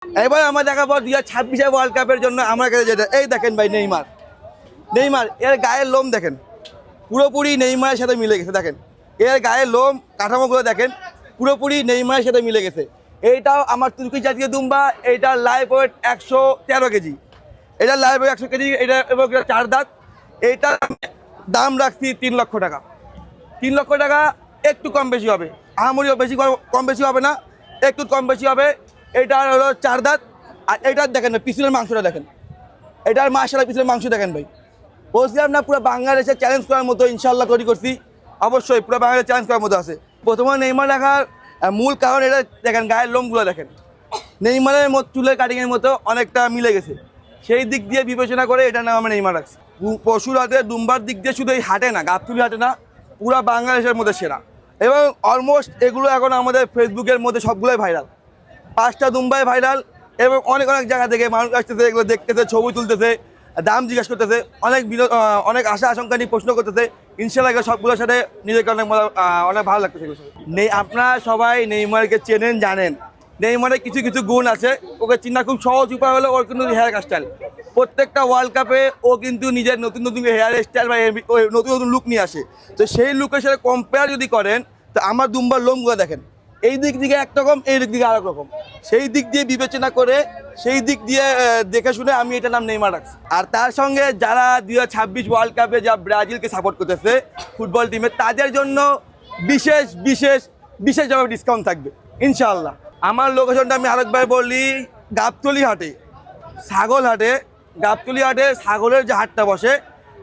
এবার আমরা দেখাবো 2026 ওয়ার্ল্ড কাপের জন্য আমার কাছে যেটা, এই দেখেন ভাই নেইমার। নেইমার এর গায়ের লোম দেখেন, পুরোপুরি নেইমারের সাথে মিলে গেছে। দেখেন এর গায়ের লোম কাঠামোগুলো দেখেন, পুরোপুরি নেইমারের সাথে মিলে গেছে। এইটাও আমার তুর্কি জাতীয় দুম্বা, এইটার লাইভ ওয়েট 113 কেজি। এটার লাইভ ওয়েট 100 কেজি, এটা এবং 4 দাঁত। এইটার দাম রাখছি 3 লক্ষ টাকা। 3 লক্ষ টাকা, একটু কম বেশি হবে, আহামরিও বেশি কম বেশি হবে না, একটু কম বেশি হবে। এটার হলো 4 দাঁত। আর এটার দেখেন না পিছনের মাংসটা দেখেন, এটার মাশাআল্লাহ পিছনের মাংস দেখেন ভাই। বলছিলাম না পুরো বাংলাদেশে চ্যালেঞ্জ করার মতো ইনশাল্লাহ তৈরি করছি। অবশ্যই পুরো বাংলাদেশে চ্যালেঞ্জ করার মতো আছে। প্রথমে নেইমার রাখার মূল কারণ এটা দেখেন, গায়ের লোমগুলো দেখেন নেইমারের মতো চুলের কাটিংয়ের মতো অনেকটা মিলে গেছে। সেই দিক দিয়ে বিবেচনা করে এটার নাম আমরা নেইমার রাখছি। পশুর হাটে দুম্বার দিক দিয়ে শুধু এই হাটে না, গাবতলী হাটে না, পুরো বাংলাদেশের মধ্যে সেরা। এবং অলমোস্ট এগুলো এখন আমাদের ফেসবুকের মধ্যে সবগুলোই ভাইরাল। 5টা দুম্বাই ভাইরাল এবং অনেক অনেক জায়গা থেকে মানুষ আসতেছে, এগুলো দেখতেছে, ছবি তুলতেছে, দাম জিজ্ঞাসা করতেছে, অনেক আশা আশঙ্কা নিয়ে প্রশ্ন করতেছে। ইনশাল্লাহ এগুলো সবগুলোর সাথে নিজেকে অনেক ভালো লাগতেছে। আপনারা সবাই নেইমারকে চেনেন, জানেন নেইমারের কিছু কিছু গুণ আছে। ওকে চিনা খুব সহজ উপায় হলো ওর কিন্তু হেয়ার স্টাইল। প্রত্যেকটা ওয়ার্ল্ড কাপে ও কিন্তু নিজের নতুন নতুন হেয়ার স্টাইল বা নতুন নতুন লুক নিয়ে আসে। তো সেই লুকের সাথে কম্পেয়ার যদি করেন, তো আমার দুম্বার লোমগুলো দেখেন, এই দিক থেকে একরকম, এই দিক থেকে আরেক রকম। সেই দিক দিয়ে বিবেচনা করে, সেই দিক দিয়ে দেখে শুনে আমি এটার নাম নেইমার রাখছি। আর তার সঙ্গে যারা 2026 ওয়ার্ল্ড কাপে যা ব্রাজিলকে সাপোর্ট করতেছে ফুটবল টিমে, তাদের জন্য বিশেষ বিশেষ বিশেষভাবে ডিসকাউন্ট থাকবে ইনশাআল্লাহ। আমার লোকেশনটা আমি আরেকবার বলি, গাবতলী হাটে, ছাগল হাটে, গাবতলী হাটে ছাগলের যে হাটটা বসে,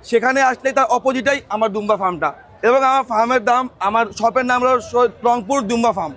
সেখানে আসলে তার অপোজিটেই আমার দুম্বা ফার্মটা। এবং আমার ফার্মের দাম, আমার শপের নাম হলো রংপুর দুম্বা ফার্ম।